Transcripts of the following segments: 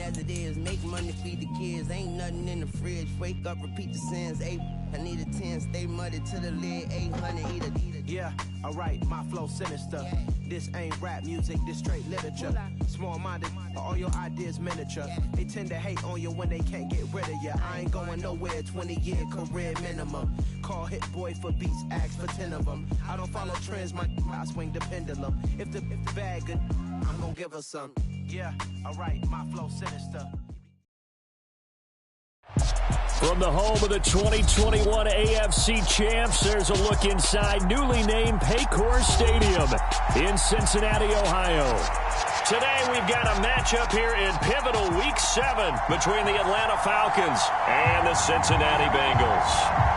as it is. Make money, feed the kids. Ain't nothing in the fridge. Wake up, repeat the sins. I need a 10, stay muddy to the lid. 800, eat a. Yeah, alright, my flow sinister. Yeah. This ain't rap music, this straight literature. Small-minded, all your ideas miniature. Yeah. They tend to hate on you when they can't get rid of you. I ain't going nowhere, 20-year career minimum. Call Hit Boy for beats, ask for 10 of them. I don't follow trends, I swing the pendulum. If the bag good, I'm gonna give her some. Yeah, alright, my flow sinister. From the home of the 2021 AFC champs, there's a look inside newly named Paycor Stadium in Cincinnati, Ohio. Today we've got a matchup here in pivotal Week 7 between the Atlanta Falcons and the Cincinnati Bengals.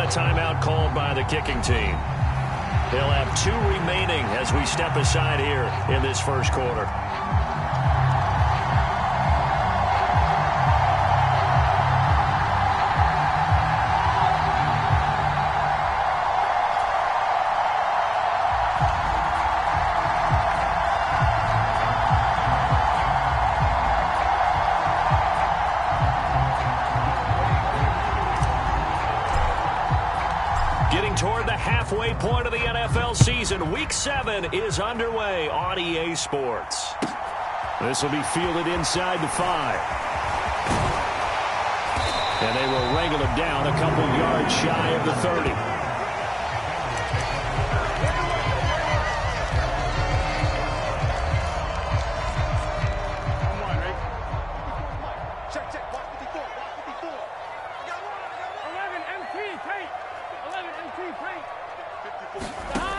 Timeout called by the kicking team. They'll have 2 remaining as we step aside here in this first quarter. Toward the halfway point of the NFL season, Week 7 is underway on EA Sports. This will be fielded inside the 5. And they will wrangle it down a couple yards shy of the 30.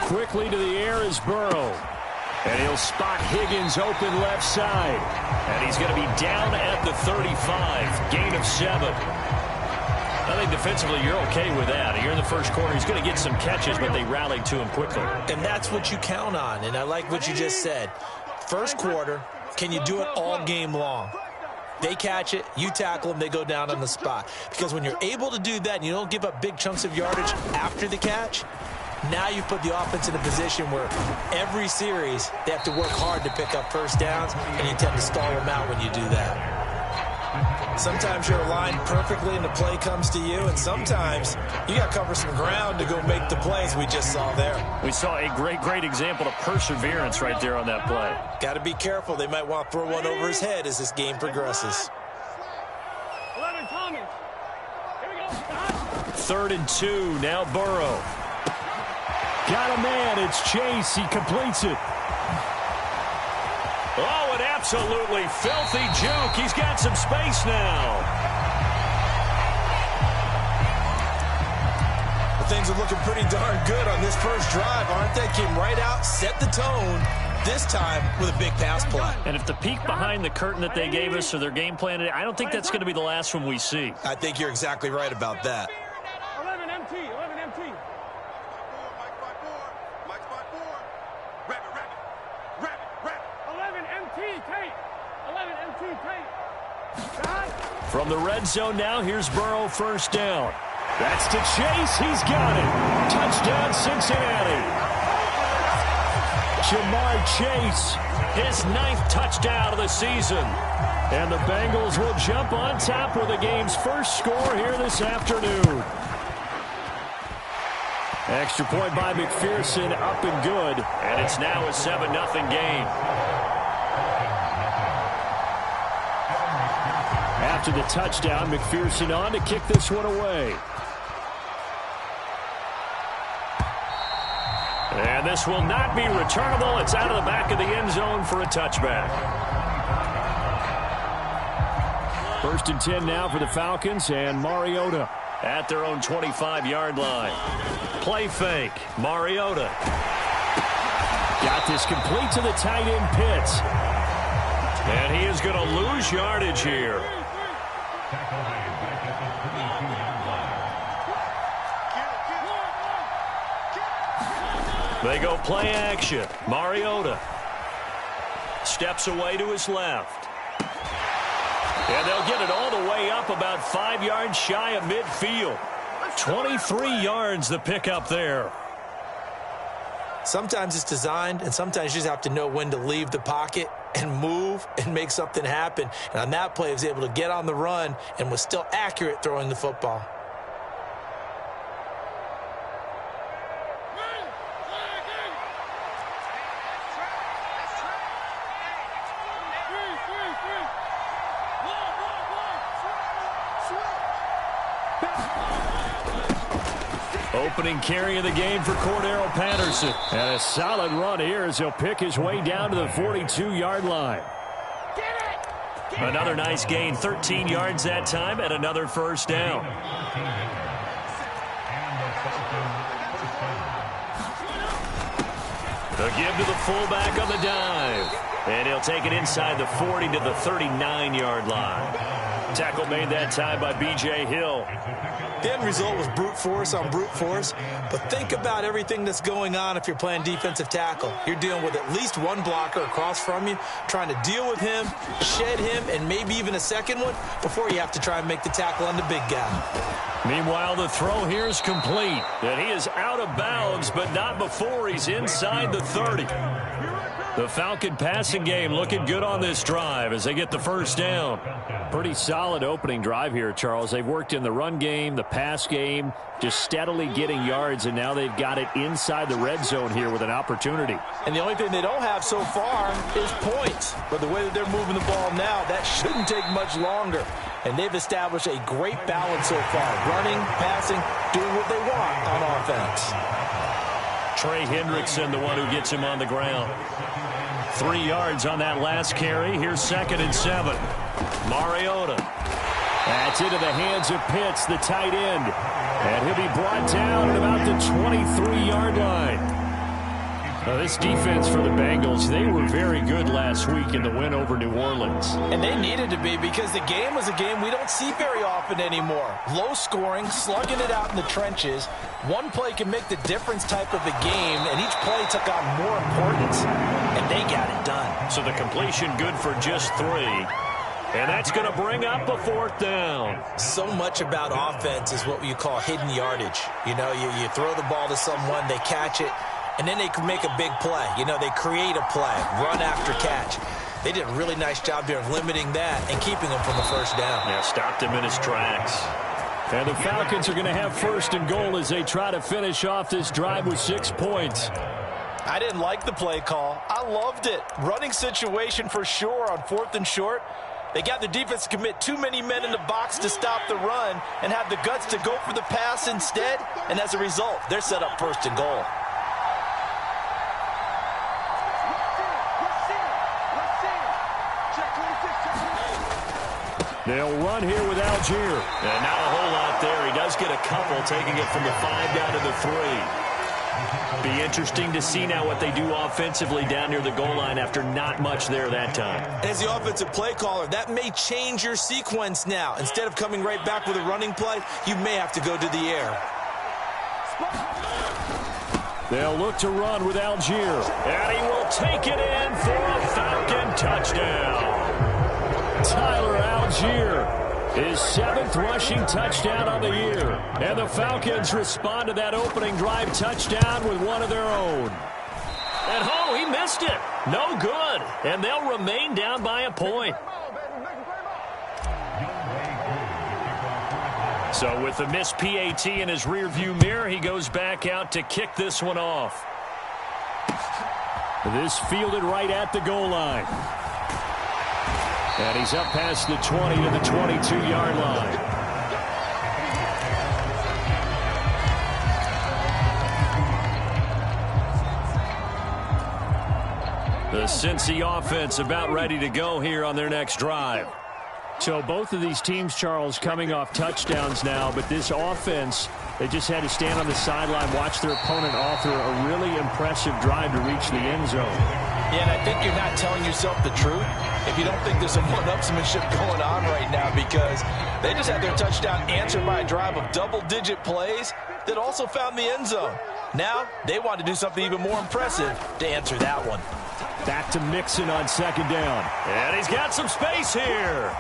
Quickly to the air is Burrow. And he'll spot Higgins open left side. And he's going to be down at the 35. Gain of 7. I think defensively you're okay with that. You're in the first quarter. He's going to get some catches, but they rallied to him quickly. And that's what you count on. And I like what you just said. First quarter, can you do it all game long? They catch it, you tackle them, they go down on the spot. Because when you're able to do that and you don't give up big chunks of yardage after the catch, now you put the offense in a position where every series they have to work hard to pick up first downs, and you tend to stall them out when you do that. Sometimes you're aligned perfectly and the play comes to you, and sometimes you got to cover some ground to go make the plays we just saw there. We saw a great example of perseverance right there on that play. Got to be careful. They might want to throw one over his head as this game progresses. 11, Thomas. Here we go. 3rd and 2. Now Burrow. Got a man. It's Chase. He completes it. Oh, an absolutely filthy juke. He's got some space now. Well, things are looking pretty darn good on this first drive, aren't they? Came right out, set the tone, this time with a big pass play. And if the peek behind the curtain that they gave us or their game plan, I don't think that's going to be the last one we see. I think you're exactly right about that. 11 MT, 11 MT. From the red zone now, here's Burrow, first down. That's to Chase. He's got it. Touchdown, Cincinnati. Jamar Chase, his 9th touchdown of the season. And the Bengals will jump on top with the game's first score here this afternoon. Extra point by McPherson, up and good. And it's now a 7-0 game. After the touchdown, McPherson on to kick this one away. And this will not be returnable. It's out of the back of the end zone for a touchback. 1st and 10 now for the Falcons, and Mariota at their own 25-yard line. Play fake. Mariota. Got this complete to the tight end Pitts. And he is going to lose yardage here. They go play action. Mariota. steps away to his left. And they'll get it all the way up about 5 yards shy of midfield. 23 yards the pickup there. Sometimes it's designed, and sometimes you just have to know when to leave the pocket and move and make something happen. And on that play, he was able to get on the run and was still accurate throwing the football. Opening carry of the game for Cordero Patterson. And a solid run here as he'll pick his way down to the 42-yard line. Another nice gain, 13 yards that time, and another first down. The give to the fullback on the dive. And he'll take it inside the 40 to the 39-yard line. Tackle made that time by B.J. Hill. The end result was brute force on brute force, but think about everything that's going on if you're playing defensive tackle. You're dealing with at least one blocker across from you, trying to deal with him, shed him, and maybe even a second one before you have to try and make the tackle on the big guy. Meanwhile, the throw here is complete, and he is out of bounds, but not before he's inside the 30. The Falcon passing game looking good on this drive as they get the first down. Pretty solid opening drive here, Charles. They've worked in the run game, the pass game, just steadily getting yards, and now they've got it inside the red zone here with an opportunity. And the only thing they don't have so far is points. But the way that they're moving the ball now, that shouldn't take much longer. And they've established a great balance so far. Running, passing, doing what they want on offense. Trey Hendrickson, the one who gets him on the ground. 3 yards on that last carry. Here's 2nd and 7. Mariota. That's into the hands of Pitts, the tight end. And he'll be brought down at about the 23-yard line. Now, this defense for the Bengals, they were very good last week in the win over New Orleans. And they needed to be because the game was a game we don't see very often anymore. Low scoring, slugging it out in the trenches. One play can make the difference type of a game, and each play took on more importance, and they got it done. So the completion good for just 3. And that's going to bring up a 4th down. So much about offense is what you call hidden yardage. You know, you throw the ball to someone, they catch it, and then they can make a big play. You know, they create a play, run after catch. They did a really nice job here of limiting that and keeping him from the first down. Yeah, stopped him in his tracks. And the Falcons are going to have 1st and goal as they try to finish off this drive with 6 points. I didn't like the play call. I loved it. Running situation for sure on 4th and short. They got the defense to commit too many men in the box to stop the run and have the guts to go for the pass instead. And as a result, they're set up 1st and goal. They'll run here with Algier. And not a whole lot there. He does get a couple, taking it from the 5 down to the 3. Be interesting to see now what they do offensively down near the goal line after not much there that time. As the offensive play caller, that may change your sequence now. Instead of coming right back with a running play, you may have to go to the air. They'll look to run with Algier. And he will take it in for a Falcon touchdown. Tyler Algier, his 7th rushing touchdown on the year. And the Falcons respond to that opening drive touchdown with one of their own. And oh, he missed it. No good. And they'll remain down by a point. So with the missed PAT in his rearview mirror, he goes back out to kick this one off. This fielded right at the goal line. And he's up past the 20 to the 22-yard line. The Cincy offense about ready to go here on their next drive. So both of these teams, Charles, coming off touchdowns now, but this offense, they just had to stand on the sideline, watch their opponent author a really impressive drive to reach the end zone. Yeah, and I think you're not telling yourself the truth if you don't think there's some one-upsmanship going on right now, because they just had their touchdown answered by a drive of double-digit plays that also found the end zone. Now, they want to do something even more impressive to answer that one. Back to Mixon on second down. And he's got some space here.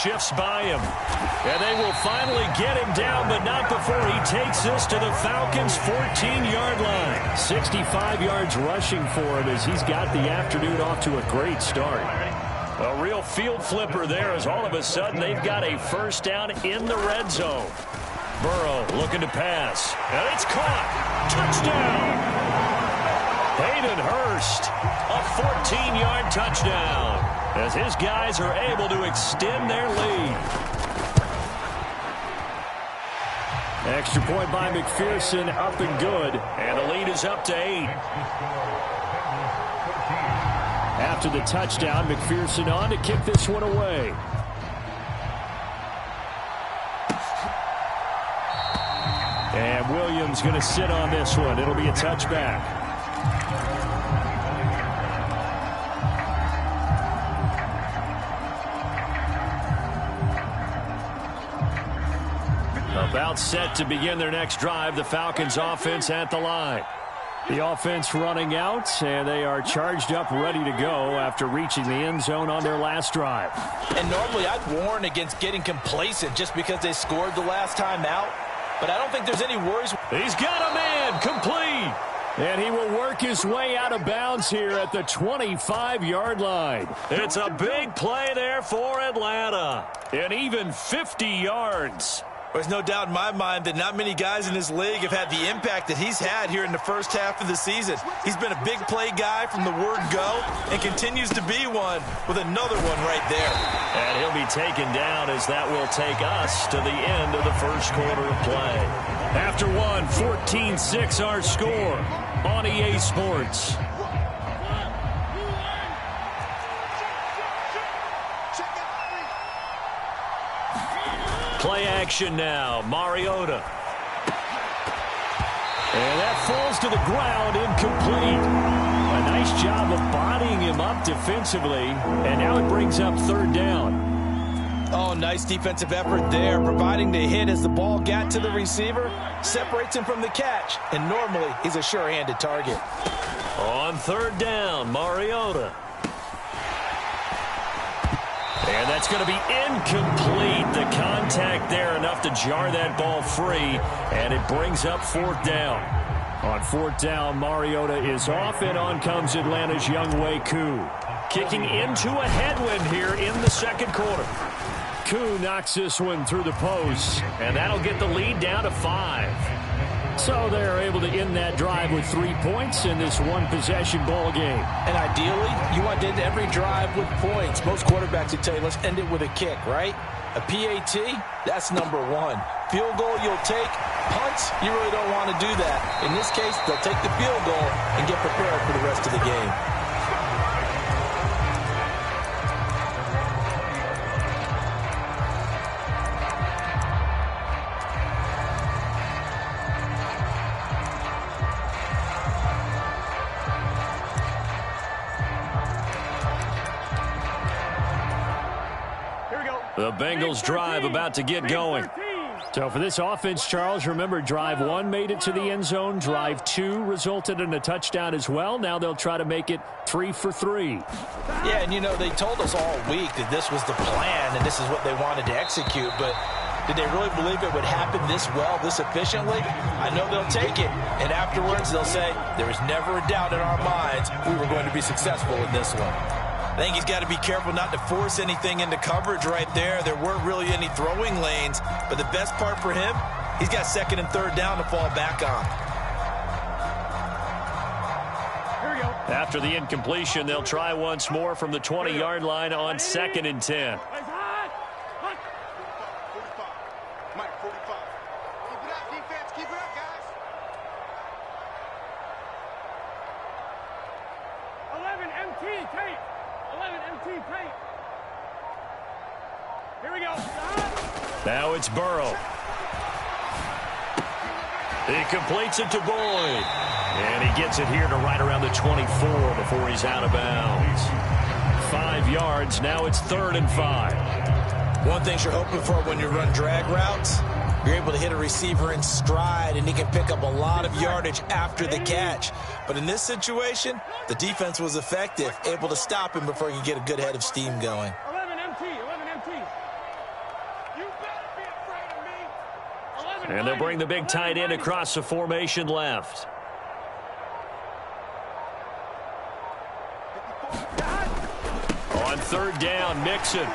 Shifts by him. And they will finally get him down, but not before he takes this to the Falcons' 14-yard line. 65 yards rushing for him as he's got the afternoon off to a great start. A real field flipper there as all of a sudden they've got a first down in the red zone. Burrow looking to pass. And it's caught. Touchdown. Hayden Hurst, a 14-yard touchdown as his guys are able to extend their lead. Extra point by McPherson, up and good, and the lead is up to 8. After the touchdown, McPherson on to kick this one away. And Williams going to sit on this one. It'll be a touchback. About set to begin their next drive. The Falcons offense at the line. The offense running out, and they are charged up, ready to go after reaching the end zone on their last drive. And normally I'd warn against getting complacent just because they scored the last time out. But I don't think there's any worries. He's got a man, complete. And he will work his way out of bounds here at the 25-yard line. It's a big play there for Atlanta. And even 50 yards. There's no doubt in my mind that not many guys in this league have had the impact that he's had here in the first half of the season. He's been a big play guy from the word go and continues to be one with another one right there. And he'll be taken down as that will take us to the end of the first quarter of play. After one, 14-6 our score on EA Sports. Play action now, Mariota. And that falls to the ground, incomplete. A nice job of bodying him up defensively, and now it brings up third down. Oh, nice defensive effort there, providing the hit as the ball got to the receiver, separates him from the catch, and normally he's a sure-handed target. On third down, Mariota. And that's going to be incomplete. The contact there enough to jar that ball free, and it brings up fourth down. On fourth down, Mariota is off, and on comes Atlanta's Younghoe Koo. Kicking into a headwind here in the second quarter. Koo knocks this one through the post, and that'll get the lead down to 5. So they're able to end that drive with 3 points in this one-possession ball game. And ideally, you want to end every drive with points. Most quarterbacks would tell you, let's end it with a kick, right? A PAT, that's number 1. Field goal you'll take. Punts, you really don't want to do that. In this case, they'll take the field goal and get prepared for the rest of the game. The Bengals drive about to get going. So for this offense, Charles, remember drive 1 made it to the end zone. Drive 2 resulted in a touchdown as well. Now they'll try to make it 3 for 3. Yeah, and you know, they told us all week that this was the plan and this is what they wanted to execute. But did they really believe it would happen this well, this efficiently? I know they'll take it. And afterwards they'll say, there was never a doubt in our minds we were going to be successful in this one. I think he's got to be careful not to force anything into coverage right there. There weren't really any throwing lanes, but the best part for him, he's got second and third down to fall back on. Here we go. After the incompletion, they'll try once more from the 20-yard line on second and 10. Mike, 45. Keep it up, defense. Keep it up, guys. 11 MT tape. 11 MT tape. Here we go. Now it's Burrow. He completes it to Boyd. And he gets it here to right around the 24 before he's out of bounds. 5 yards. Now it's 3rd and 5. One thing you're hoping for when you run drag routes, You're able to hit a receiver in stride, and he can pick up a lot of yardage after the catch. But in this situation, the defense was effective, able to stop him before he could get a good head of steam going. 11 MT. You better be afraid of me. 11 And they'll bring the big tight end across the formation left. On third down, Mixon.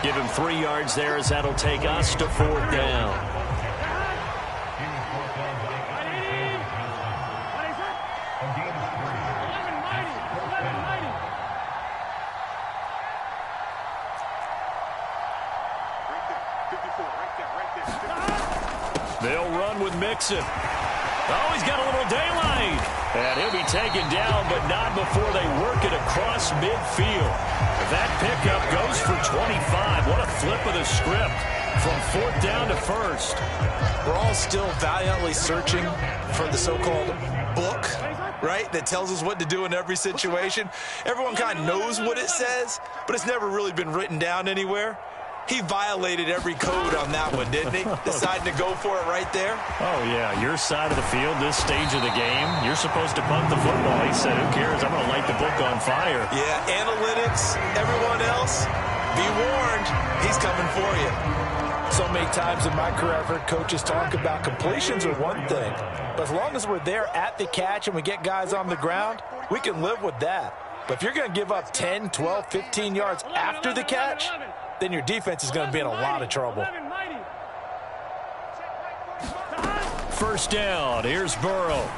Give him 3 yards there as that'll take us to fourth down. They'll run with Mixon. Oh, he's got a little daylight. And he'll be taken down, but not before they work it across midfield. That pickup goes for 25. What a flip of the script from fourth down to first. We're all still valiantly searching for the so-called book, right, that tells us what to do in every situation. Everyone kind of knows what it says, but it's never really been written down anywhere. He violated every code on that one, didn't he? Deciding to go for it right there. Oh, yeah. Your side of the field, this stage of the game, you're supposed to punt the football. He said, who cares? I'm going to light the book on fire. Yeah, analytics, everyone else, be warned, he's coming for you. So many times in my career, I've heard coaches talk about completions are one thing. But as long as we're there at the catch and we get guys on the ground, we can live with that. But if you're going to give up 10, 12, 15 yards after the catch, then your defense is going to be in a lot of trouble. First down. Here's Burrow.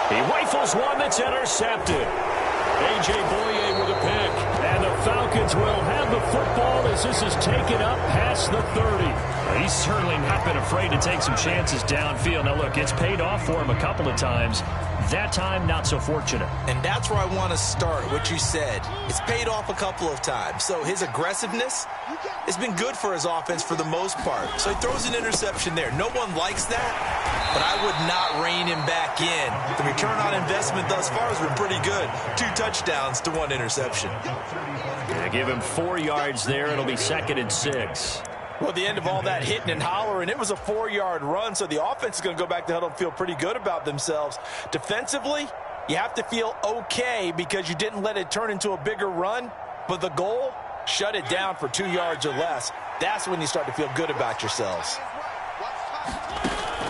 He rifles one that's intercepted. A.J. Boye with a pick. And the Falcons will have the football as this is taken up past the 30. He's certainly not been afraid to take some chances downfield. Now, look, it's paid off for him a couple of times. That time, not so fortunate. And that's where I want to start, what you said. It's paid off a couple of times. So his aggressiveness has been good for his offense for the most part. So he throws an interception there. No one likes that, but I would not rein him back in. The return on investment thus far has been pretty good. 2 touchdowns to 1 interception. Yeah, give him 4 yards there. It'll be 2nd and 6. Well, at the end of all that hitting and hollering, it was a 4-yard run, so the offense is going to go back to huddle and feel pretty good about themselves. Defensively, you have to feel okay because you didn't let it turn into a bigger run, but the goal, shut it down for 2 yards or less. That's when you start to feel good about yourselves.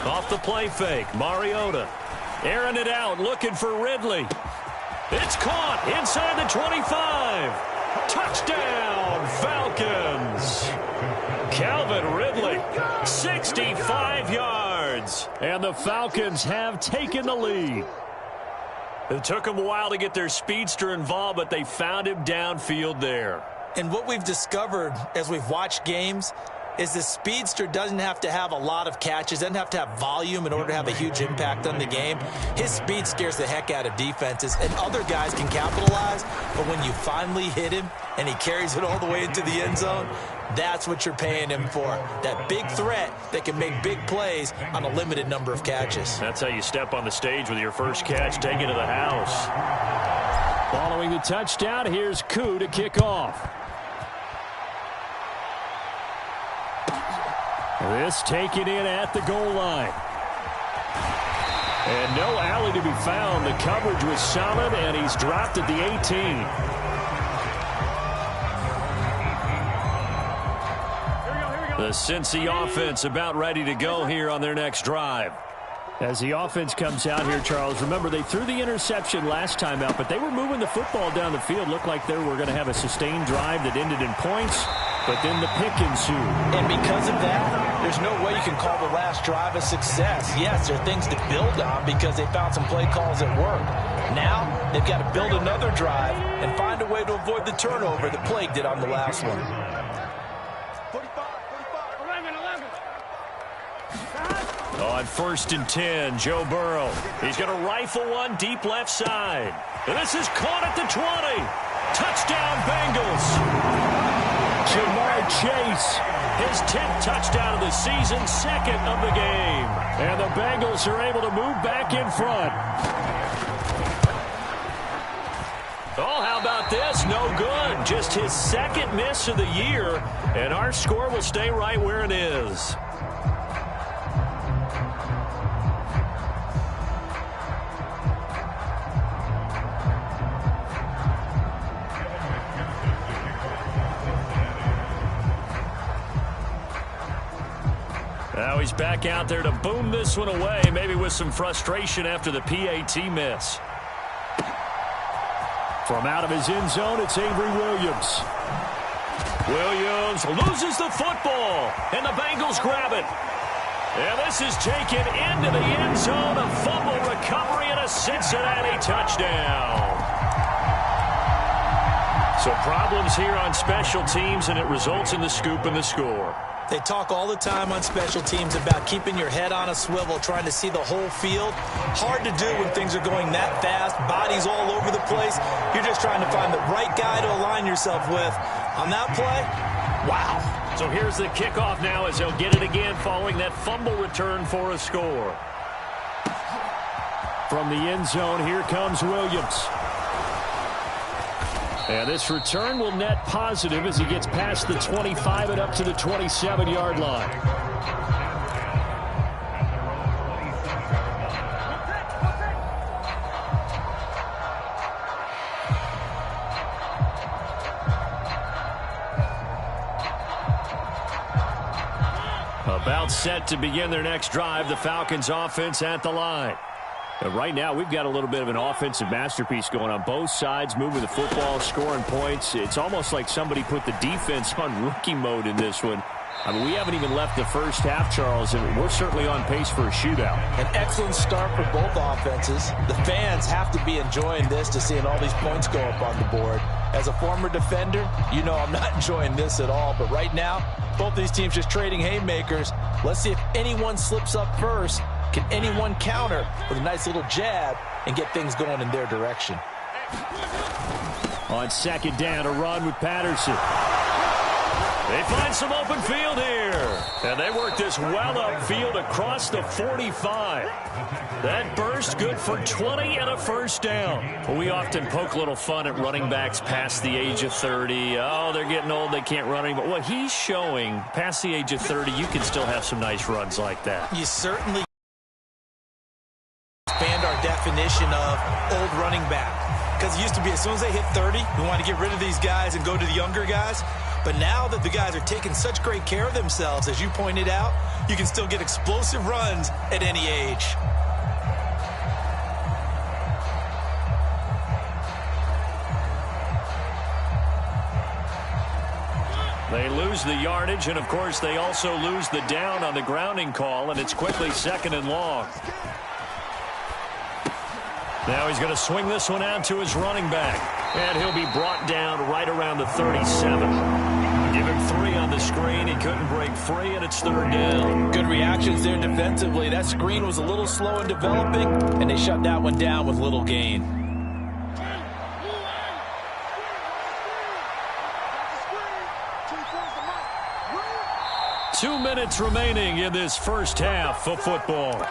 Off the play fake, Mariota. Airing it out, looking for Ridley. It's caught inside the 25. Touchdown, Falcons. Calvin Ridley, 65 yards. And the Falcons have taken the lead. It took them a while to get their speedster involved, but they found him downfield there. And what we've discovered as we've watched games is the speedster doesn't have to have a lot of catches, doesn't have to have volume in order to have a huge impact on the game. His speed scares the heck out of defenses, and other guys can capitalize, but when you finally hit him and he carries it all the way into the end zone, that's what you're paying him for. That big threat that can make big plays on a limited number of catches. That's how you step on the stage with your first catch, take it to the house. Following the touchdown, here's Yooo to kick off. This taken in at the goal line. And no alley to be found. The coverage was solid, and he's dropped at the 18. The Cincy offense about ready to go here on their next drive. As the offense comes out here, Charles, remember they threw the interception last time out, but they were moving the football down the field. Looked like they were going to have a sustained drive that ended in points, but then the pick ensued. And because of that, there's no way you can call the last drive a success. Yes, there are things to build on because they found some play calls at work. Now, they've got to build another drive and find a way to avoid the turnover that plagued it on the last one. 11. On 1st and 10, Joe Burrow. He's going to rifle one deep left side. And this is caught at the 20. Touchdown, Bengals. Jamar Chase, his 10th touchdown of the season, 2nd of the game. And the Bengals are able to move back in front. Oh, how about this? No good. Just his second miss of the year, and our score will stay right where it is. Now he's back out there to boom this one away, maybe with some frustration after the PAT miss. From out of his end zone, it's Avery Williams. Williams loses the football, and the Bengals grab it. And this is taken into the end zone, a fumble recovery, and a Cincinnati touchdown. So problems here on special teams, and it results in the scoop and the score. They talk all the time on special teams about keeping your head on a swivel, trying to see the whole field. Hard to do when things are going that fast, bodies all over the place. You're just trying to find the right guy to align yourself with. On that play, wow. So here's the kickoff now as they'll get it again following that fumble return for a score. From the end zone, here comes Williams. And this return will net positive as he gets past the 25 and up to the 27-yard line. About set to begin their next drive, the Falcons offense at the line. And right now, we've got a little bit of an offensive masterpiece going on both sides, moving the football, scoring points. It's almost like somebody put the defense on rookie mode in this one. I mean, we haven't even left the first half, Charles, and we're certainly on pace for a shootout. An excellent start for both offenses. The fans have to be enjoying this to seeing all these points go up on the board. As a former defender, you know I'm not enjoying this at all. But right now, both these teams just trading haymakers. Let's see if anyone slips up first. Can anyone counter with a nice little jab and get things going in their direction? On second down, a run with Patterson. They find some open field here. And they work this well upfield across the 45. That burst good for 20 and a first down. Well, we often poke a little fun at running backs past the age of 30. Oh, they're getting old, they can't run anymore. Well, he's showing past the age of 30, you can still have some nice runs like that. You certainly expand our definition of old running back. Because it used to be as soon as they hit 30, we want to get rid of these guys and go to the younger guys. But now that the guys are taking such great care of themselves, as you pointed out, you can still get explosive runs at any age. They lose the yardage, and of course they also lose the down on the grounding call, and it's quickly second and long. Now he's going to swing this one out to his running back, and he'll be brought down right around the 37. Give him 3 on the screen. He couldn't break free, and it's third down. Good reactions there defensively. That screen was a little slow in developing, and they shut that one down with little gain. Two minutes remaining in this first half of football.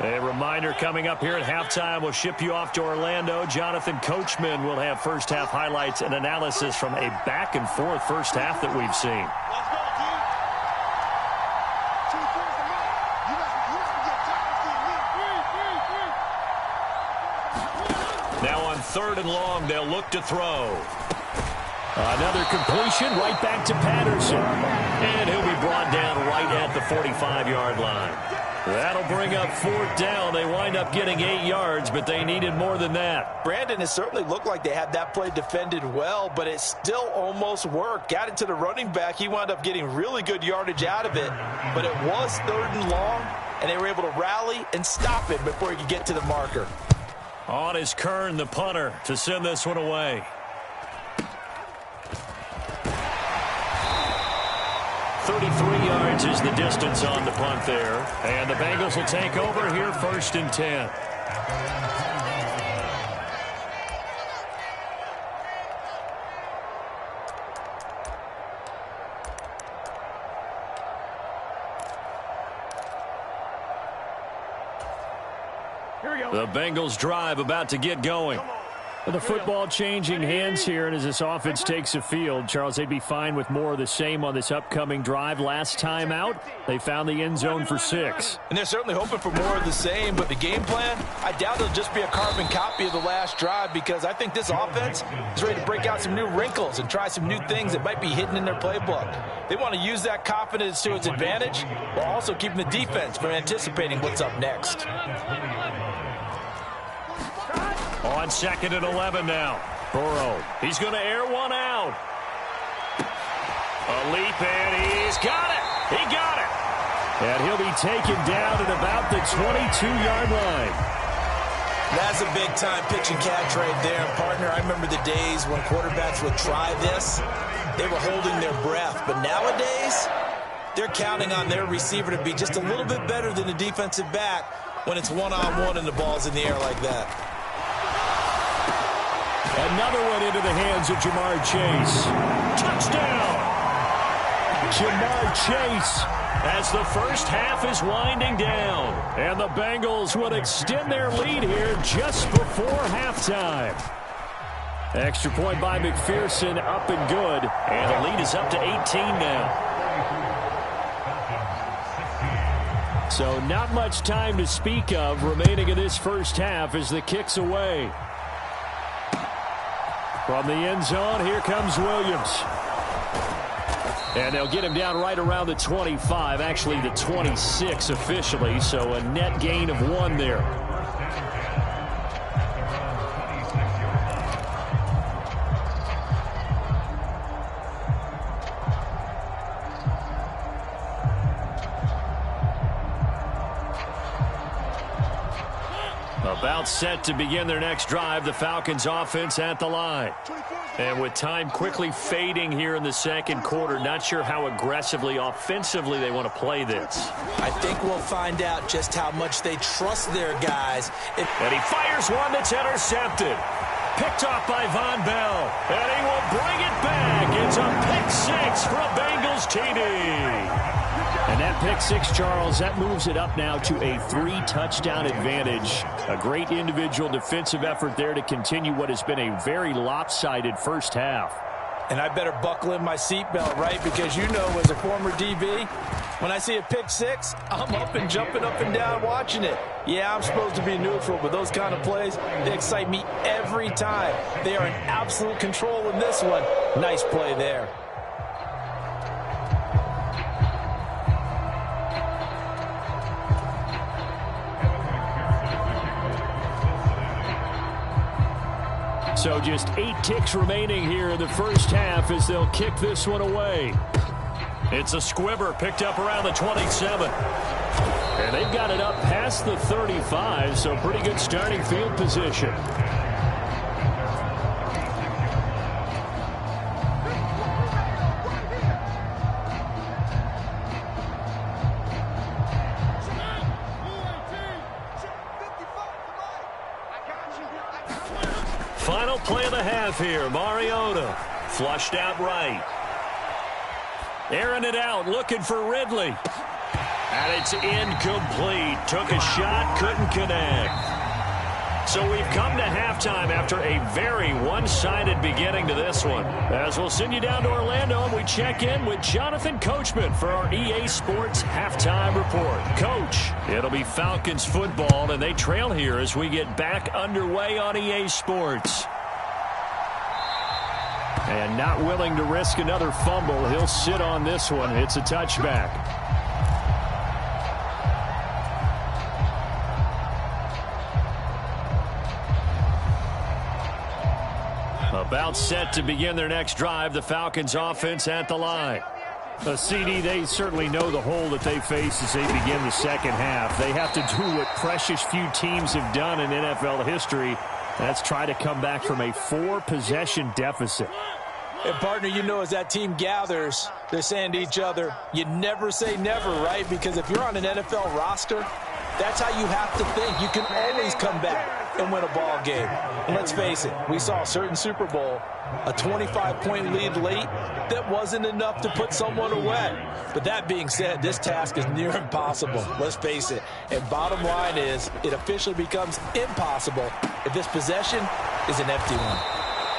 A reminder coming up here at halftime. We'll ship you off to Orlando. Jonathan Coachman will have first half highlights and analysis from a back and forth first half that we've seen. Now on third and long, they'll look to throw. Another completion right back to Patterson. And he'll be brought down right at the 45-yard line. That'll bring up fourth down. They wind up getting 8 yards, but they needed more than that. Brandon, it certainly looked like they had that play defended well, but it still almost worked. Got it to the running back. He wound up getting really good yardage out of it, but it was third and long, and they were able to rally and stop it before he could get to the marker. On is Kern, the punter, to send this one away. 33 yards is the distance on the punt there. And the Bengals will take over here first and 10. The Bengals drive about to get going. The football changing hands here, and as this offense takes a field, Charles, they'd be fine with more of the same on this upcoming drive. Last time out, they found the end zone for 6. And they're certainly hoping for more of the same, but the game plan, I doubt it'll just be a carbon copy of the last drive, because I think this offense is ready to break out some new wrinkles and try some new things that might be hidden in their playbook. They want to use that confidence to its advantage while also keeping the defense from anticipating what's up next. On 2nd and 11 now. Burrow, he's going to air one out. A leap, and he's got it. He got it. And he'll be taken down at about the 22-yard line. That's a big-time pitch and catch right there, partner. I remember the days when quarterbacks would try this. They were holding their breath. But nowadays, they're counting on their receiver to be just a little bit better than the defensive back when it's one-on-one and the ball's in the air like that. Another one into the hands of Jamar Chase. Touchdown! Jamar Chase as the first half is winding down. And the Bengals would extend their lead here just before halftime. Extra point by McPherson, up and good. And the lead is up to 18 now. So not much time to speak of remaining in this first half as the kick's away. From the end zone, here comes Williams. And they'll get him down right around the 25, actually the 26 officially, so a net gain of 1 there. About set to begin their next drive, the Falcons offense at the line. And with time quickly fading here in the second quarter, not sure how aggressively, offensively they want to play this. I think we'll find out just how much they trust their guys. And he fires one that's intercepted. Picked off by Von Bell. And he will bring it back. It's a pick 6 for a Bengals TD. And that pick 6, Charles, that moves it up now to a 3-touchdown advantage. A great individual defensive effort there to continue what has been a very lopsided first half. And I better buckle in my seatbelt, right? Because you know, as a former DB, when I see a pick 6, I'm up and jumping up and down watching it. Yeah, I'm supposed to be neutral, but those kind of plays, they excite me every time. They are in absolute control in this one. Nice play there. So just 8 ticks remaining here in the first half as they'll kick this one away. It's a squibber picked up around the 27. And they've got it up past the 35, so pretty good starting field position. Final play of the half here. Mariota flushed out right. Airing it out, looking for Ridley. And it's incomplete. Took a shot, couldn't connect. So we've come to halftime after a very one-sided beginning to this one. As we'll send you down to Orlando, and we check in with Jonathan Coachman for our EA Sports Halftime Report. Coach, it'll be Falcons football, and they trail here as we get back underway on EA Sports. And not willing to risk another fumble, he'll sit on this one. It's a touchback. About set to begin their next drive, the Falcons offense at the line. CD, they certainly know the hole that they face as they begin the second half. They have to do what precious few teams have done in NFL history. That's try to come back from a 4-possession deficit. And, partner, you know, as that team gathers, they're saying to each other, you never say never, right? Because if you're on an NFL roster, that's how you have to think. You can always come back and win a ball game. And let's face it, we saw a certain Super Bowl, a 25-point lead late that wasn't enough to put someone away. But that being said, this task is near impossible. Let's face it. And bottom line is, it officially becomes impossible if this possession is an empty one.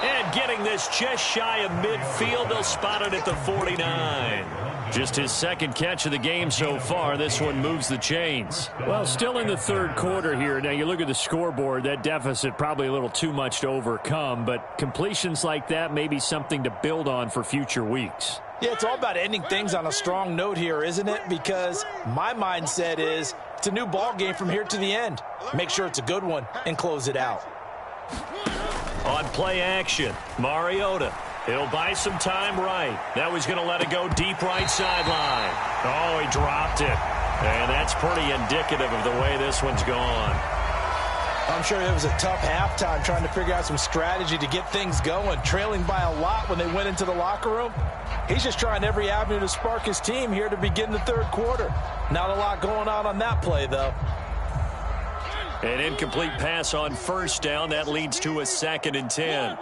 And getting this just shy of midfield, they'll spot it at the 49. Just his second catch of the game so far. This one moves the chains. Well, still in the third quarter here. Now, you look at the scoreboard, that deficit probably a little too much to overcome, but completions like that may be something to build on for future weeks. Yeah, it's all about ending things on a strong note here, isn't it? Because my mindset is it's a new ball game from here to the end. Make sure it's a good one and close it out. On play action, Mariota. He'll buy some time right. Now he's going to let it go deep right sideline. Oh, he dropped it. And that's pretty indicative of the way this one's gone. I'm sure it was a tough halftime trying to figure out some strategy to get things going, trailing by a lot when they went into the locker room. He's just trying every avenue to spark his team here to begin the third quarter. Not a lot going on that play, though. An incomplete pass on first down. That leads to a 2nd and 10.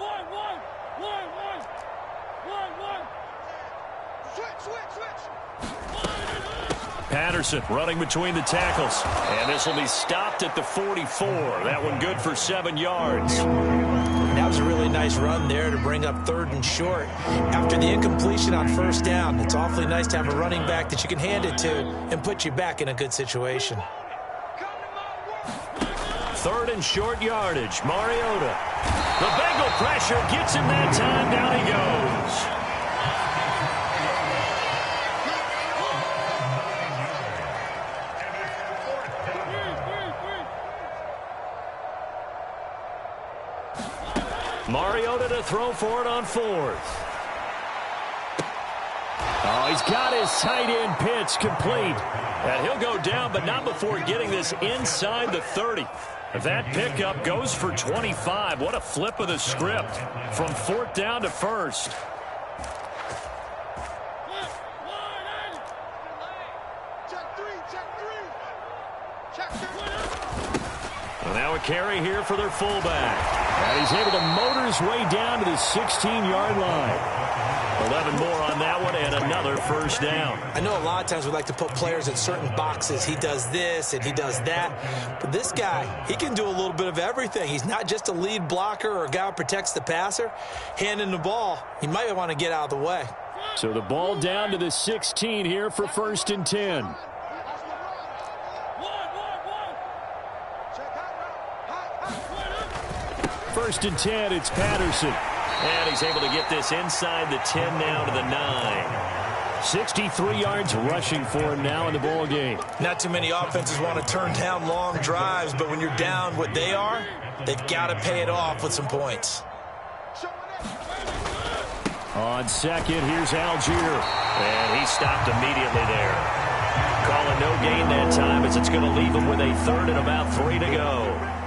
Patterson running between the tackles. And this will be stopped at the 44. That one good for 7 yards. That was a really nice run there to bring up 3rd and short. After the incompletion on first down, it's awfully nice to have a running back that you can hand it to and put you back in a good situation. 3rd and short yardage. Mariota. The Bengal pressure gets him that time. Down he goes. Mariota to throw for it on 4th. Oh, he's got his tight end pitch complete. And he'll go down, but not before getting this inside the 30. That pickup goes for 25. What a flip of the script from 4th down to 1st. Well, now a carry here for their fullback. And he's able to motor his way down to the 16-yard line. 11 more on that one and another first down. I know a lot of times we like to put players in certain boxes. He does this and he does that. But this guy, he can do a little bit of everything. He's not just a lead blocker or a guy who protects the passer. Handing the ball, he might want to get out of the way. So the ball down to the 16 here for 1st and 10. First and 10, it's Patterson. And he's able to get this inside the 10 now to the 9. 63 yards rushing for him now in the ball game. Not too many offenses want to turn down long drives, but when you're down what they are, they've got to pay it off with some points. On 2nd, here's Algier. And he stopped immediately there. Calling no gain that time as it's going to leave him with a 3rd and about 3 to go.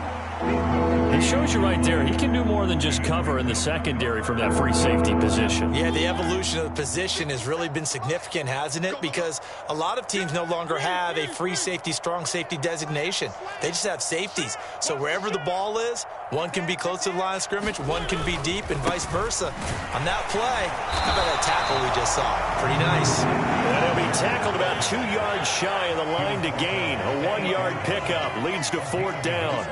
It shows you right there, he can do more than just cover in the secondary from that free safety position. Yeah, the evolution of the position has really been significant, hasn't it? Because a lot of teams no longer have a free safety, strong safety designation. They just have safeties. So wherever the ball is, one can be close to the line of scrimmage, one can be deep, and vice versa. On that play, how about that tackle we just saw? Pretty nice. And he'll be tackled about 2 yards shy of the line to gain. A 1-yard pickup leads to 4th down.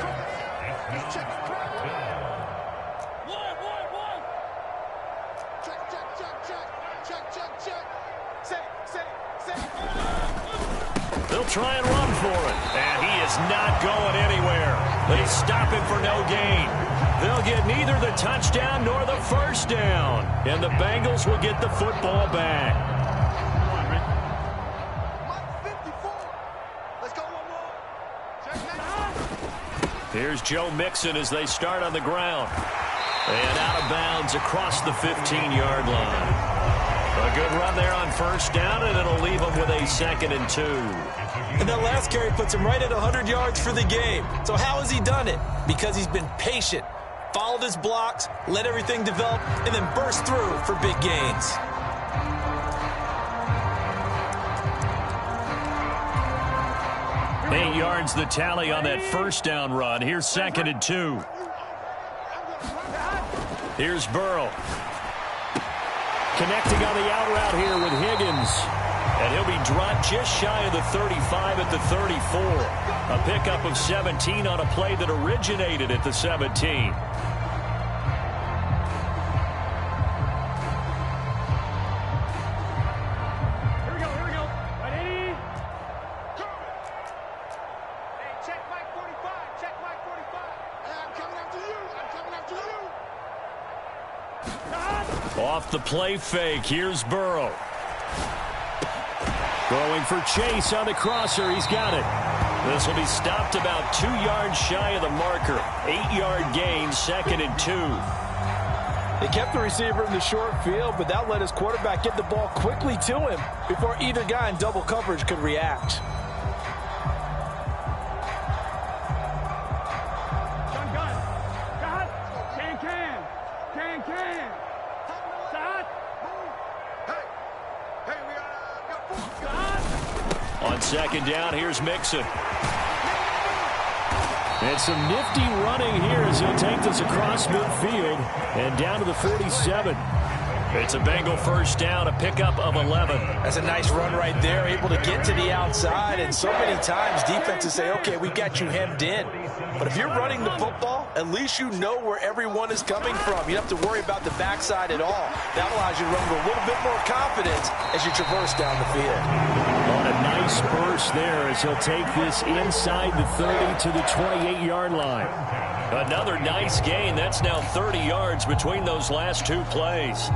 They'll try and run for it. And he is not going anywhere. They stop him for no gain. They'll get neither the touchdown nor the first down. And the Bengals will get the football back. Here's Joe Mixon as they start on the ground. And out of bounds across the 15-yard line. A good run there on first down, and it'll leave him with a 2nd and 2. And that last carry puts him right at 100 yards for the game. So how has he done it? Because he's been patient, followed his blocks, let everything develop, and then burst through for big gains. Eight yards the tally on that first down run. Here's 2nd and 2. Here's Burrow. Connecting on the out route here with Higgins. And he'll be dropped just shy of the 35 at the 34. A pickup of 17 on a play that originated at the 17. Off the play fake, here's Burrow. Throwing for Chase on the crosser. He's got it. This will be stopped about 2 yards shy of the marker. 8-yard gain, 2nd and 2. They kept the receiver in the short field, but that let his quarterback get the ball quickly to him before either guy in double coverage could react. On 2nd down, here's Mixon. And some nifty running here as he'll take this across midfield and down to the 47. It's a Bengal first down, a pickup of 11. That's a nice run right there, able to get to the outside. And so many times defenses say, okay, we got you hemmed in. But if you're running the football, at least you know where everyone is coming from. You don't have to worry about the backside at all. That allows you to run with a little bit more confidence as you traverse down the field. On a nice burst there as he'll take this inside the 30 to the 28-yard line. Another nice gain. That's now 30 yards between those last 2 plays.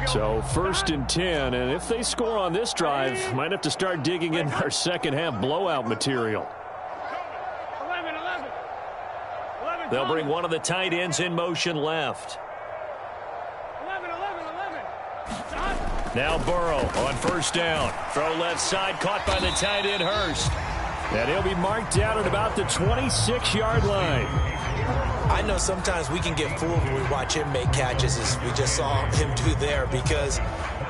So 1st and 10, and if they score on this drive, might have to start digging in our second half blowout material. They'll bring one of the tight ends in motion left. Now Burrow on 1st down. Throw left side, caught by the tight end Hurst. And he'll be marked down at about the 26-yard line. I know sometimes we can get fooled when we watch him make catches, as we just saw him do there, because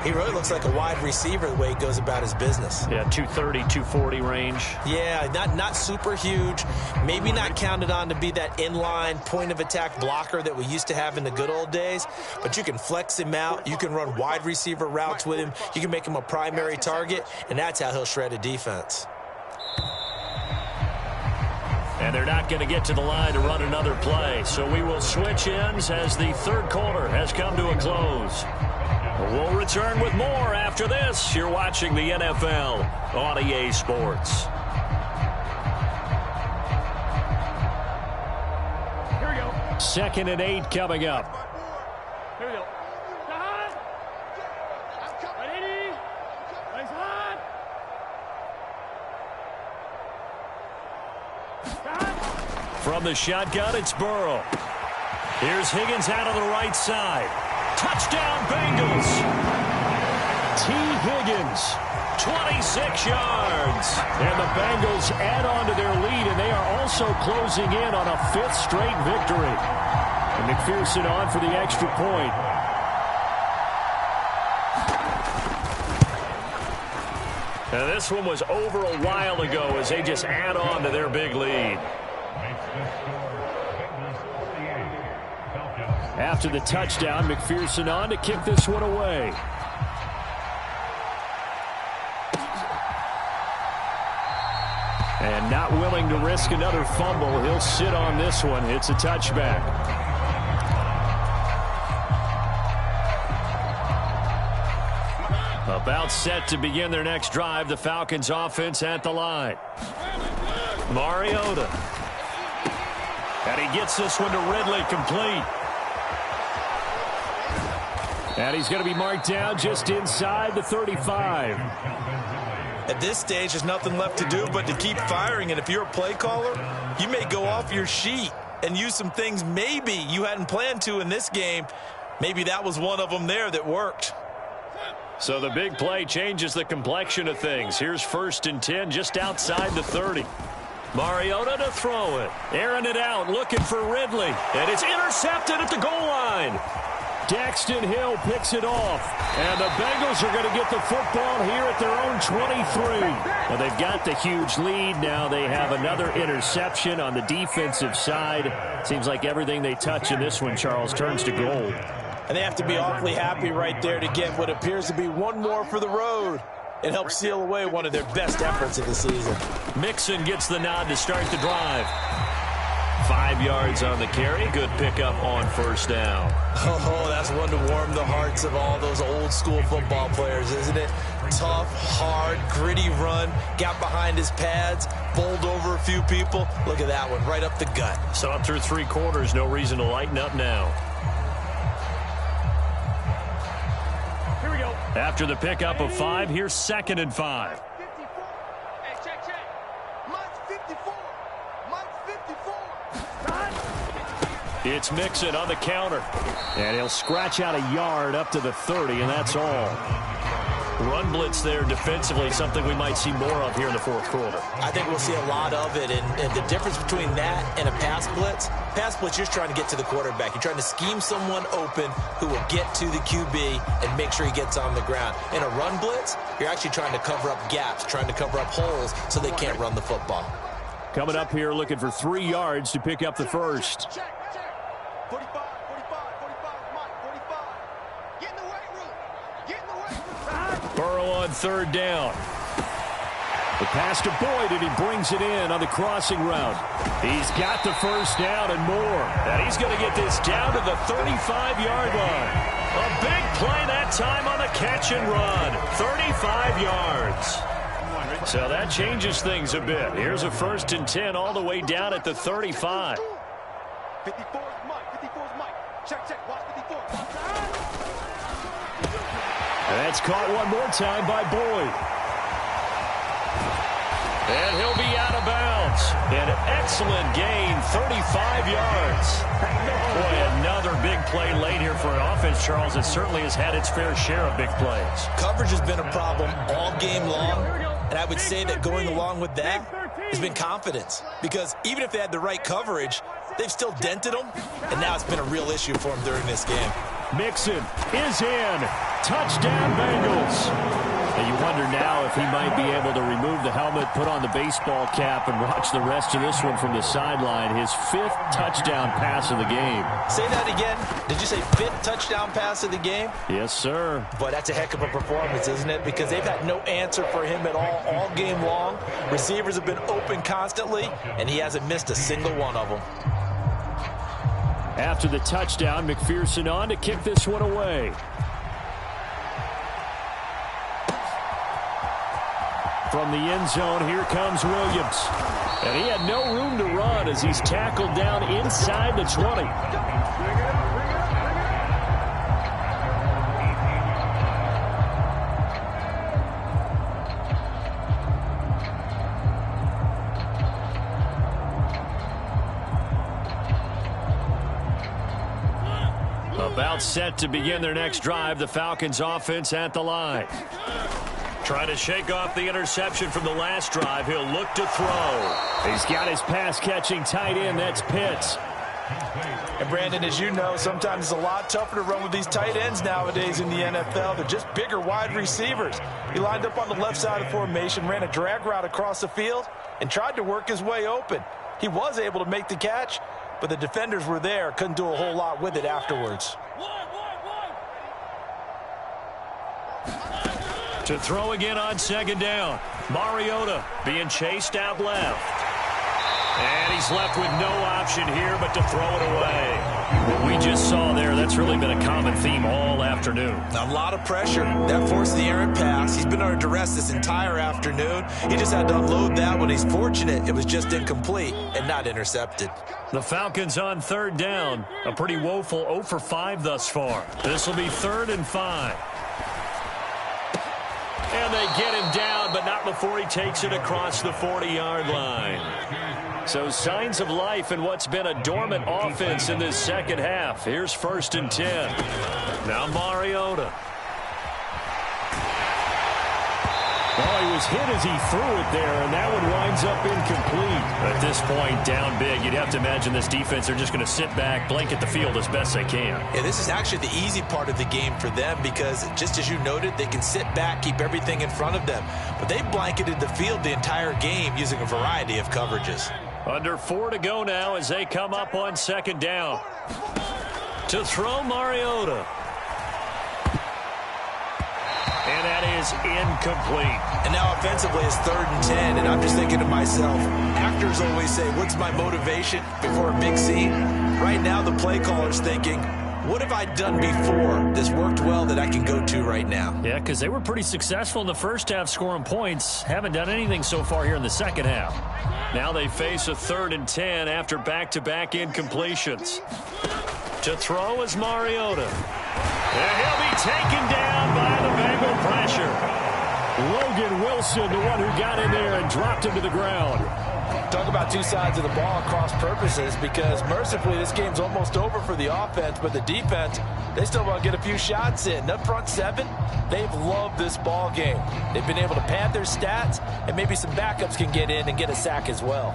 he really looks like a wide receiver the way he goes about his business. Yeah, 230, 240 range. Yeah, not super huge. Maybe not counted on to be that inline point-of-attack blocker that we used to have in the good old days, but you can flex him out. You can run wide receiver routes with him. You can make him a primary target, and that's how he'll shred a defense. And they're not going to get to the line to run another play. So we will switch ends as the 3rd quarter has come to a close. We'll return with more after this. You're watching the NFL on EA Sports. Here we go. 2nd and 8 coming up. Here we go. Ready? Nice hot. From the shotgun, it's Burrow. Here's Higgins out on the right side. Touchdown, Bengals. T. Higgins, 26 yards. And the Bengals add on to their lead, and they are also closing in on a 5th straight victory. And McPherson on for the extra point. Now this one was over a while ago as they just add on to their big lead. After the touchdown, McPherson on to kick this one away. And not willing to risk another fumble, he'll sit on this one. It's a touchback. About set to begin their next drive. The Falcons offense at the line. Mariota. And he gets this one to Ridley, complete. And he's going to be marked down just inside the 35. At this stage, there's nothing left to do but to keep firing. And if you're a play caller, you may go off your sheet and use some things maybe you hadn't planned to in this game. Maybe that was one of them there that worked. So the big play changes the complexion of things. Here's 1st and 10 just outside the 30. Mariota to throw it. Airing it out, looking for Ridley. And it's intercepted at the goal line. Daxton Hill picks it off. And the Bengals are going to get the football here at their own 23. Well, they've got the huge lead. Now they have another interception on the defensive side. Seems like everything they touch in this one, Charles, turns to gold. And they have to be awfully happy right there to get what appears to be one more for the road. It helps seal away one of their best efforts of the season. Mixon gets the nod to start the drive. 5 yards on the carry. Good pickup on 1st down. Oh, that's one to warm the hearts of all those old school football players, isn't it? tough, hard, gritty run. Got behind his pads, bowled over a few people. Look at that one, right up the gut. So up through 3 quarters, no reason to lighten up now. Here we go. After the pickup of 5, here's 2nd and 5. 54. Hey, check. Mike's 54. Mike's 54. It's Mixon on the counter. And he'll scratch out a yard up to the 30, and that's all. Run blitz there defensively, something we might see more of here in the 4th quarter. I think we'll see a lot of it, and the difference between that and a pass blitz, you're trying to get to the quarterback. You're trying to scheme someone open who will get to the QB and make sure he gets on the ground. In a run blitz, you're actually trying to cover up gaps, trying to cover up holes so they can't run the football. Coming up here looking for 3 yards to pick up the first. Check. 45, Mike, 45. Get in the weight room. Burrow on 3rd down. The pass to Boyd, and he brings it in on the crossing route. He's got the first down and more. And he's going to get this down to the 35-yard line. A big play that time on the catch and run. 35 yards. So that changes things a bit. Here's a 1st and 10 all the way down at the 35. 54 is Mike. Check. Watch 54. And that's caught one more time by Boyd. And he'll be out of bounds. An excellent gain, 35 yards. Boy, another big play late here for an offense, Charles, that certainly has had its fair share of big plays. Coverage has been a problem all game long, and I would say that going along with that has been confidence. Because even if they had the right coverage, they've still dented them, and now it's been a real issue for them during this game. Mixon is in. Touchdown, Bengals. And you wonder now if he might be able to remove the helmet, put on the baseball cap, and watch the rest of this one from the sideline. His 5th touchdown pass of the game. Say that again. Did you say 5th touchdown pass of the game? Yes, sir. But that's a heck of a performance, isn't it? Because they've had no answer for him at all game long. Receivers have been open constantly, and he hasn't missed a single one of them. After the touchdown, McPherson on to kick this one away. From the end zone, here comes Williams. And he had no room to run as he's tackled down inside the 20. About set to begin their next drive, the Falcons offense at the line. Trying to shake off the interception from the last drive. He'll look to throw. He's got his pass-catching tight end. That's Pitts. And, Brandon, as you know, sometimes it's a lot tougher to run with these tight ends nowadays in the NFL. They're just bigger wide receivers. He lined up on the left side of the formation, ran a drag route across the field, and tried to work his way open. He was able to make the catch, but the defenders were there. Couldn't do a whole lot with it afterwards. To throw again on 2nd down. Mariota being chased out left. And he's left with no option here but to throw it away. What we just saw there, that's really been a common theme all afternoon. A lot of pressure. That forced the errant pass. He's been under duress this entire afternoon. He just had to unload that one. He's fortunate it was just incomplete and not intercepted. The Falcons on 3rd down. A pretty woeful 0 for 5 thus far. This will be 3rd and 5. And they get him down, but not before he takes it across the 40-yard line. So signs of life in what's been a dormant offense in this second half. Here's 1st and 10. Now Mariota. Oh, he was hit as he threw it there, and that one winds up incomplete. At this point, down big, you'd have to imagine this defense are just going to sit back, blanket the field as best they can. Yeah, this is actually the easy part of the game for them because, just as you noted, they can sit back, keep everything in front of them. But they blanketed the field the entire game using a variety of coverages. Under 4 to go now as they come up on 2nd down. To throw Mariota. And that is incomplete. And now offensively it's 3rd and 10, and I'm just thinking to myself, actors always say, what's my motivation before a big scene? Right now the play caller's thinking, What have I done before this worked well that I can go to right now? Yeah, because they were pretty successful in the first half scoring points. Haven't done anything so far here in the second half. Now they face a 3rd and 10 after back-to-back incompletions. To throw is Mariota. And he'll be taken down by the Bengal pressure. Logan Wilson, the one who got in there and dropped him to the ground. Talk about two sides of the ball cross purposes, because mercifully this game's almost over for the offense, but the defense, they still want to get a few shots in. That front seven, they've loved this ball game. They've been able to pad their stats, and maybe some backups can get in and get a sack as well.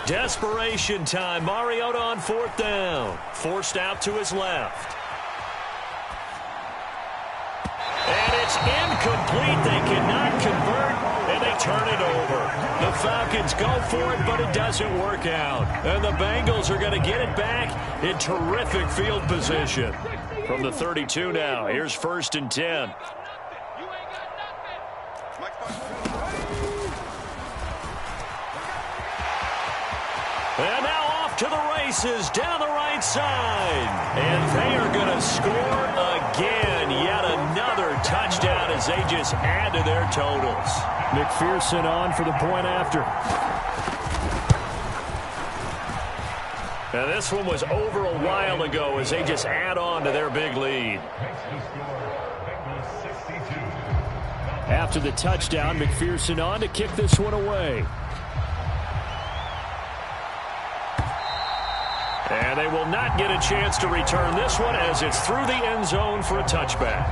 Desperation time. Mariota on 4th down. Forced out to his left. And it's incomplete. They cannot convert, and they turn it over. The Falcons go for it, but it doesn't work out. And the Bengals are going to get it back in terrific field position. From the 32 now, here's 1st and 10. And now off to the races down the right side. And they are going to score again. Yet another touchdown as they just add to their totals. McPherson on for the point after. Now this one was over a while ago as they just add on to their big lead. After the touchdown, McPherson on to kick this one away. And they will not get a chance to return this one as it's through the end zone for a touchback.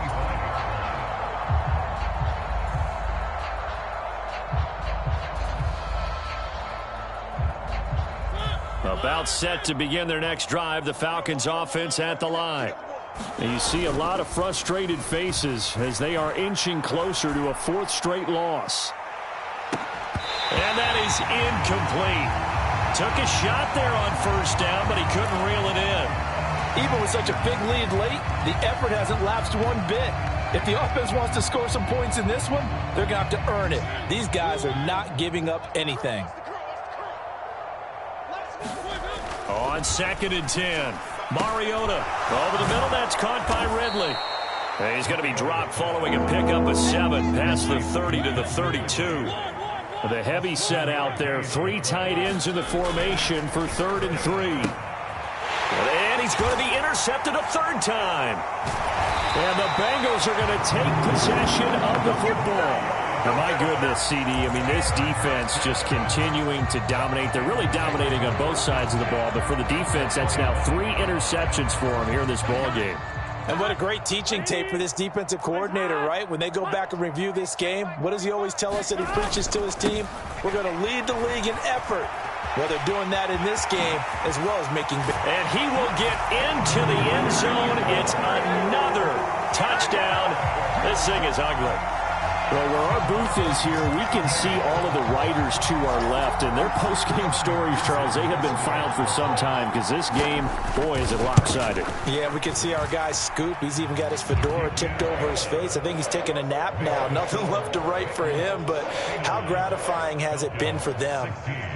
About set to begin their next drive, the Falcons offense at the line. And you see a lot of frustrated faces as they are inching closer to a 4th straight loss. And that is incomplete. Took a shot there on 1st down, but he couldn't reel it in. Even with such a big lead late, the effort hasn't lapsed one bit. If the offense wants to score some points in this one, they're going to have to earn it. These guys are not giving up anything. On 2nd and 10, Mariota over the middle. That's caught by Ridley. And he's going to be dropped following a pickup of 7 past the 30 to the 32. The heavy set out there. 3 tight ends in the formation for 3rd and 3. And he's going to be intercepted a 3rd time. And the Bengals are going to take possession of the football. Now, my goodness, CD, I mean, this defense just continuing to dominate. They're really dominating on both sides of the ball. But for the defense, that's now 3 interceptions for them here in this ball game. And what a great teaching tape for this defensive coordinator, right? When they go back and review this game, what does he always tell us that he preaches to his team? We're going to lead the league in effort. Well, they're doing that in this game as well as making big. And he will get into the end zone. It's another touchdown. This thing is ugly. Well, where our booth is here, we can see all of the writers to our left. And their post-game stories, Charles, they have been filed for some time because this game, boy, is it lopsided. Yeah, we can see our guy Scoop. He's even got his fedora tipped over his face. I think he's taking a nap now. Nothing left to write for him. But how gratifying has it been for them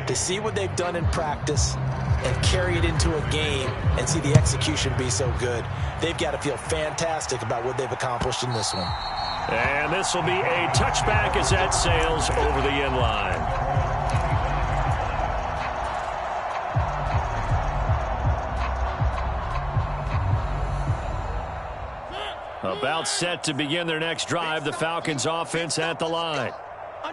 to see what they've done in practice and carry it into a game and see the execution be so good? They've got to feel fantastic about what they've accomplished in this one. And this will be a touchback as that sails over the end line. About set to begin their next drive, the Falcons offense at the line.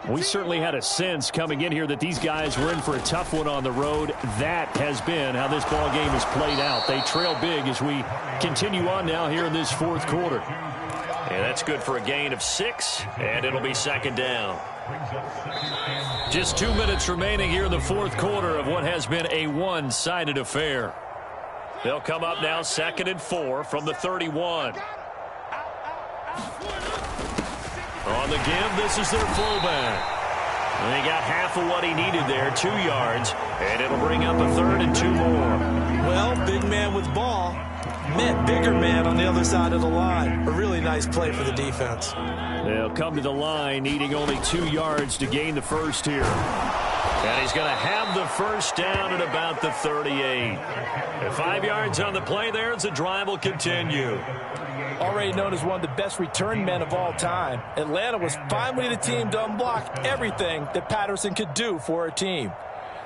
We certainly had a sense coming in here that these guys were in for a tough one on the road. That has been how this ball game has played out. They trail big as we continue on now here in this 4th quarter. And that's good for a gain of 6, and it'll be 2nd down. Just 2 minutes remaining here in the 4th quarter of what has been a one-sided affair. They'll come up now 2nd and 4 from the 31. On the give, this is their fullback. And he got half of what he needed there, 2 yards, and it'll bring up a 3rd and 2 more. Well, big man with ball met bigger man on the other side of the line. A really nice play for the defense. They'll come to the line, needing only 2 yards to gain the first here. And he's going to have the first down at about the 38. And 5 yards on the play there as the drive will continue. Already known as one of the best return men of all time, Atlanta was finally the team to unblock everything that Patterson could do for a team.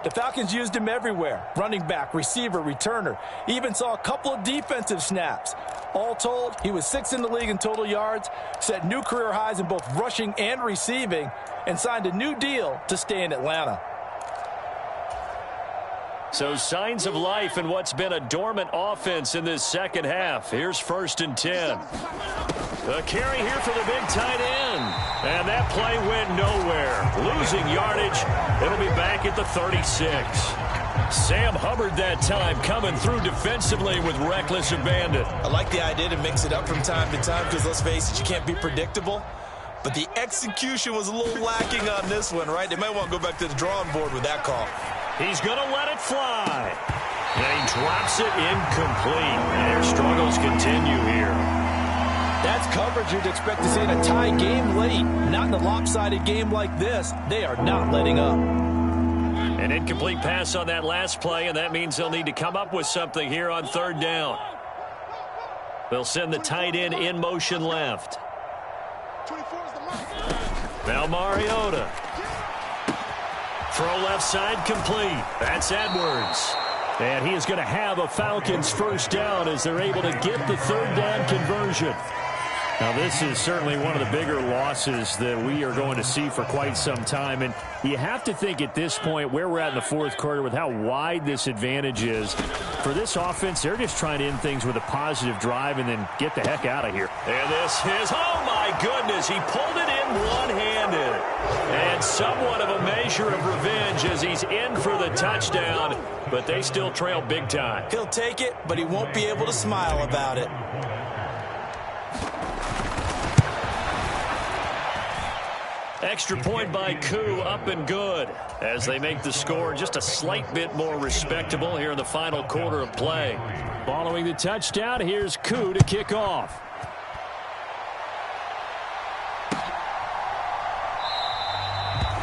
The Falcons used him everywhere. Running back, receiver, returner. Even saw a couple of defensive snaps. All told, he was 6th in the league in total yards, set new career highs in both rushing and receiving, and signed a new deal to stay in Atlanta. So signs of life in what's been a dormant offense in this second half. Here's 1st and 10. A carry here for the big tight end. And that play went nowhere. Losing yardage. It'll be back at the 36. Sam Hubbard that time coming through defensively with reckless abandon. I like the idea to mix it up from time to time because, let's face it, you can't be predictable. But the execution was a little lacking on this one, right? They might want to go back to the drawing board with that call. He's going to let it fly. And he drops it incomplete. And their struggles continue here. That's coverage you'd expect to see in a tie game late. Not in a lopsided game like this. They are not letting up. An incomplete pass on that last play, and that means they'll need to come up with something here on 3rd down. They'll send the tight end in motion left. Now Mariota. Throw left side complete. That's Edwards. And he is going to have a Falcons first down as they're able to get the 3rd down conversion. Now, this is certainly one of the bigger losses that we are going to see for quite some time. And you have to think at this point where we're at in the 4th quarter with how wide this advantage is. For this offense, they're just trying to end things with a positive drive and then get the heck out of here. And this is, oh my goodness, he pulled it in one-handed. And somewhat of a measure of revenge as he's in for the touchdown, but they still trail big time. He'll take it, but he won't be able to smile about it. Extra point by Koo, up and good, as they make the score just a slight bit more respectable here in the final quarter of play. Following the touchdown, here's Koo to kick off.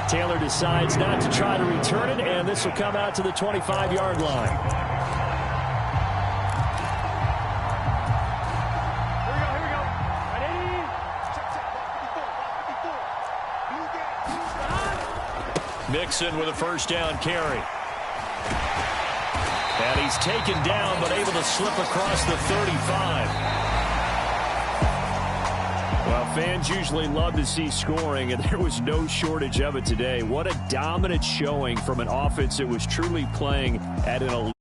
Taylor decides not to try to return it, and this will come out to the 25-yard line. Mixon with a first down carry. And he's taken down but able to slip across the 35. Well, fans usually love to see scoring, and there was no shortage of it today. What a dominant showing from an offense that was truly playing at an elite